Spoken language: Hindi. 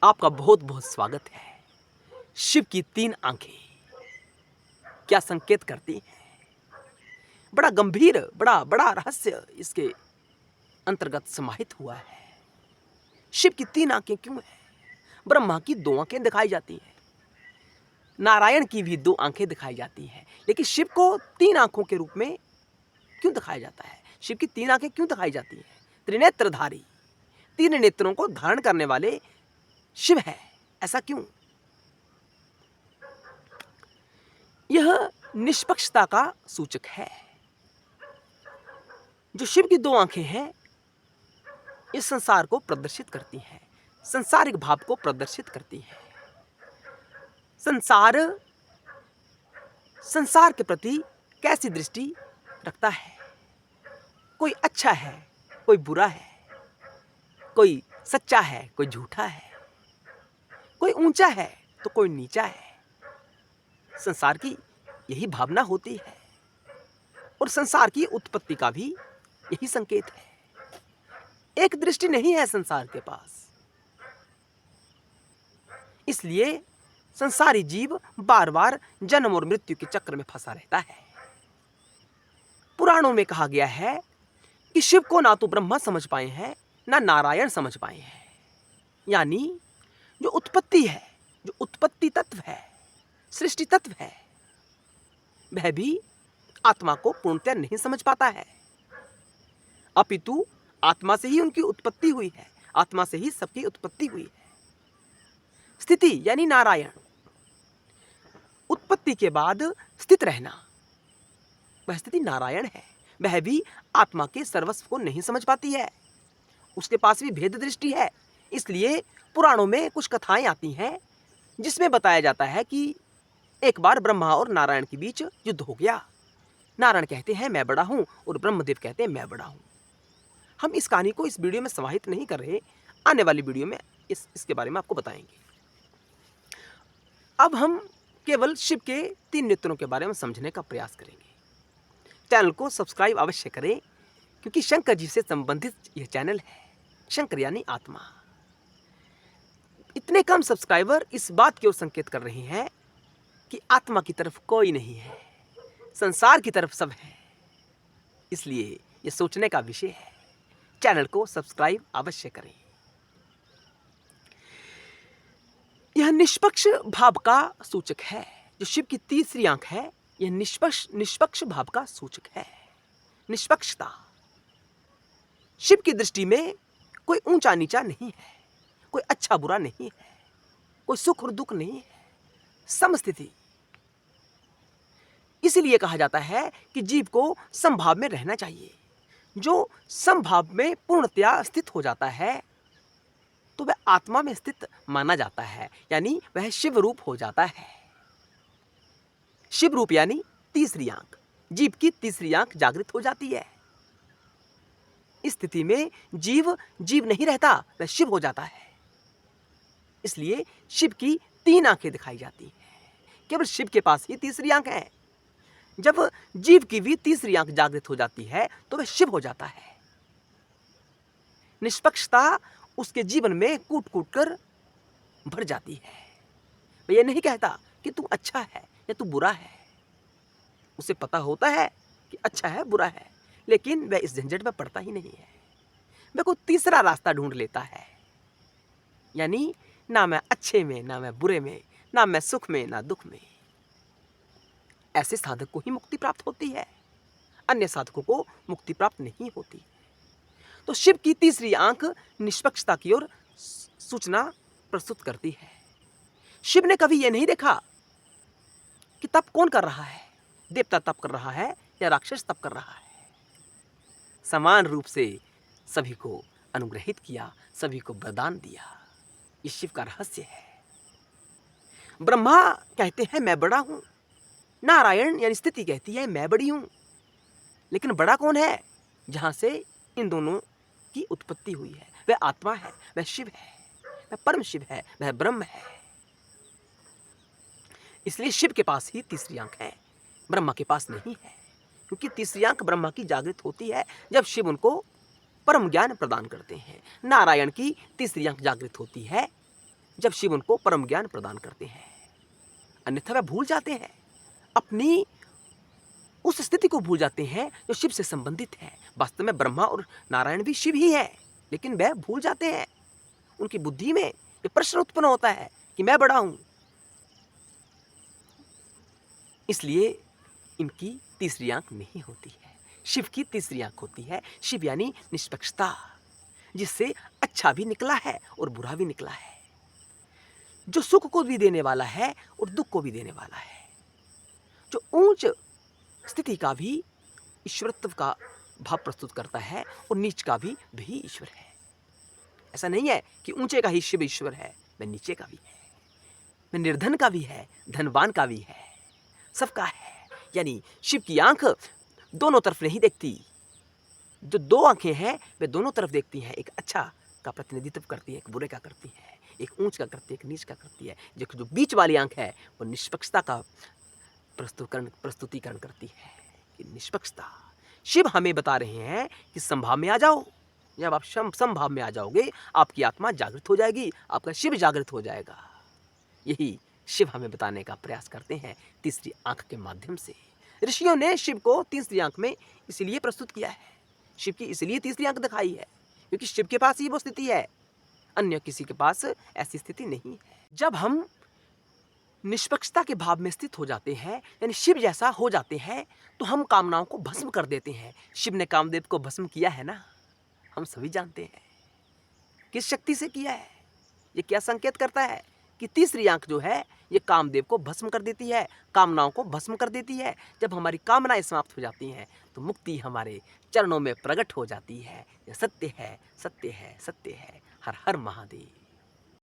आपका बहुत बहुत स्वागत है। शिव की 3 आंखें क्या संकेत करती हैं? बड़ा गंभीर, बड़ा रहस्य इसके अंतर्गत समाहित हुआ है। शिव की 3 आंखें क्यों हैं? ब्रह्मा की 2 आंखें दिखाई जाती हैं, नारायण की भी 2 आंखें दिखाई जाती हैं, लेकिन शिव को 3 आंखों के रूप में क्यों दिखाया जाता है? शिव की 3 आंखें क्यों दिखाई जाती हैं? त्रिनेत्रधारी, 3 नेत्रों को धारण करने वाले शिव है, ऐसा क्यों? यह निष्पक्षता का सूचक है। जो शिव की 2 आंखें हैं, इस संसार को प्रदर्शित करती हैं, संसारिक भाव को प्रदर्शित करती हैं। संसार के प्रति कैसी दृष्टि रखता है? कोई अच्छा है, कोई बुरा है, कोई सच्चा है, कोई झूठा है, कोई ऊंचा है तो कोई नीचा है। संसार की यही भावना होती है और संसार की उत्पत्ति का भी यही संकेत है। एक दृष्टि नहीं है संसार के पास, इसलिए संसारी जीव बार बार जन्म और मृत्यु के चक्र में फंसा रहता है। पुराणों में कहा गया है कि शिव को ना तो ब्रह्मा समझ पाए हैं, ना नारायण समझ पाए हैं। यानी जो उत्पत्ति है, जो उत्पत्ति तत्व है, सृष्टि तत्व है, वह भी आत्मा को पूर्णतः नहीं समझ पाता है। अपितु आत्मा से ही उनकी उत्पत्ति हुई है, आत्मा से ही सबकी उत्पत्ति हुई है। स्थिति यानी नारायण, उत्पत्ति के बाद स्थित रहना, वह स्थिति नारायण है। वह भी आत्मा के सर्वस्व को नहीं समझ पाती है, उसके पास भी भेद दृष्टि है। इसलिए पुराणों में कुछ कथाएं आती हैं जिसमें बताया जाता है कि एक बार ब्रह्मा और नारायण के बीच युद्ध हो गया। नारायण कहते हैं मैं बड़ा हूं और ब्रह्मदेव कहते हैं मैं बड़ा हूं। हम इस कहानी को इस वीडियो में समाहित नहीं कर रहे, आने वाली वीडियो में इसके बारे में आपको बताएंगे। अब हम केवल शिव के 3 नेत्रों के बारे में समझने का प्रयास करेंगे। चैनल को सब्सक्राइब अवश्य करें, क्योंकि शंकर जी से संबंधित यह चैनल है। शंकर यानी आत्मा। इतने कम सब्सक्राइबर इस बात की ओर संकेत कर रहे हैं कि आत्मा की तरफ कोई नहीं है, संसार की तरफ सब है। इसलिए यह सोचने का विषय है। चैनल को सब्सक्राइब अवश्य करें। यह निष्पक्ष भाव का सूचक है। जो शिव की तीसरी आंख है, यह निष्पक्ष भाव का सूचक है। निष्पक्षता। शिव की दृष्टि में कोई ऊंचा नीचा नहीं है, कोई अच्छा बुरा नहीं है, कोई सुख और दुख नहीं है, समस्थिति। इसीलिए कहा जाता है कि जीव को समभाव में रहना चाहिए। जो समभाव में पूर्णतया स्थित हो जाता है तो वह आत्मा में स्थित माना जाता है, यानी वह शिव रूप हो जाता है। शिव रूप यानी तीसरी आंख, जीव की तीसरी आंख जागृत हो जाती है। इस स्थिति में जीव नहीं रहता, वह शिव हो जाता है। इसलिए शिव की 3 आंखें दिखाई जाती हैं। केवल शिव के पास ही तीसरी आंख है। जब जीव की भी तीसरी आंख जागृत हो जाती है तो वह शिव हो जाता है। निष्पक्षता उसके जीवन में कूट कूट कर भर जाती है। वह यह नहीं कहता कि तू अच्छा है या तू बुरा है। उसे पता होता है कि अच्छा है बुरा है, लेकिन वह इस झंझट में पड़ता ही नहीं है। वह कोई तीसरा रास्ता ढूंढ लेता है। यानी ना मैं अच्छे में, ना मैं बुरे में, ना मैं सुख में, ना दुख में। ऐसे साधक को ही मुक्ति प्राप्त होती है, अन्य साधकों को मुक्ति प्राप्त नहीं होती। तो शिव की तीसरी आंख निष्पक्षता की ओर सूचना प्रस्तुत करती है। शिव ने कभी यह नहीं देखा कि तप कौन कर रहा है, देवता तप कर रहा है या राक्षस तप कर रहा है। समान रूप से सभी को अनुग्रहित किया, सभी को वरदान दिया। ये शिव का रहस्य है। ब्रह्मा कहते हैं मैं बड़ा हूं, नारायण यानी स्थिति कहती है मैं बड़ी हूं। लेकिन बड़ा कौन है? जहां से इन दोनों की उत्पत्ति हुई है, वह आत्मा है, वह शिव है, वह परम शिव है, वह ब्रह्म है। इसलिए शिव के पास ही तीसरी आंख है, ब्रह्मा के पास नहीं है। क्योंकि तीसरी आंख ब्रह्मा की जागृत होती है जब शिव उनको परम ज्ञान प्रदान करते हैं। नारायण की तीसरी आंख जागृत होती है जब शिव उनको परम ज्ञान प्रदान करते हैं। अन्यथा वह भूल जाते हैं, अपनी उस स्थिति को भूल जाते हैं जो शिव से संबंधित है। वास्तव में ब्रह्मा और नारायण भी शिव ही है, लेकिन वह भूल जाते हैं। उनकी बुद्धि में ये प्रश्न उत्पन्न होता है कि मैं बड़ा हूं। इसलिए इनकी तीसरी आंख नहीं होती है, शिव की तीसरी आंख होती है। शिव यानी निष्पक्षता, जिससे अच्छा भी निकला है और बुरा भी निकला है, जो सुख को भी देने वाला है और दुख को भी देने वाला है, जो ऊंच स्थिति का भी ईश्वरत्व का भाव प्रस्तुत करता है और नीच का भी वही ईश्वर है। ऐसा नहीं है कि ऊंचे का ही शिव ईश्वर है, वह नीचे का भी है, वह निर्धन का भी है, धनवान का भी है, सबका है। यानी शिव की आंख दोनों तरफ नहीं देखती। जो दो आंखें हैं वे दोनों तरफ देखती हैं, एक अच्छा का प्रतिनिधित्व करती है, एक बुरे का करती है, एक ऊंच का करती है, एक नीच का करती है। जो बीच वाली आंख है वो निष्पक्षता का प्रस्तुतिकरण करती है कि निष्पक्षता। शिव हमें बता रहे हैं कि संभाव में आ जाओ। जब आप संभाव में आ जाओगे, आपकी आत्मा जागृत हो जाएगी, आपका शिव जागृत हो जाएगा। यही शिव हमें बताने का प्रयास करते हैं तीसरी आंख के माध्यम से। ऋषियों ने शिव को तीसरी आंख में इसलिए प्रस्तुत किया है, शिव की इसलिए तीसरी आंख दिखाई है क्योंकि शिव के पास ही वो स्थिति है, अन्य किसी के पास ऐसी स्थिति नहीं है। जब हम निष्पक्षता के भाव में स्थित हो जाते हैं, यानी शिव जैसा हो जाते हैं, तो हम कामनाओं को भस्म कर देते हैं। शिव ने कामदेव को भस्म किया है ना, हम सभी जानते हैं किस शक्ति से किया है। ये क्या संकेत करता है कि तीसरी आंख जो है ये कामदेव को भस्म कर देती है, कामनाओं को भस्म कर देती है। जब हमारी कामनाएं समाप्त हो जाती हैं तो मुक्ति हमारे चरणों में प्रकट हो जाती है। यह सत्य है, सत्य है, सत्य है। हर हर महादेव।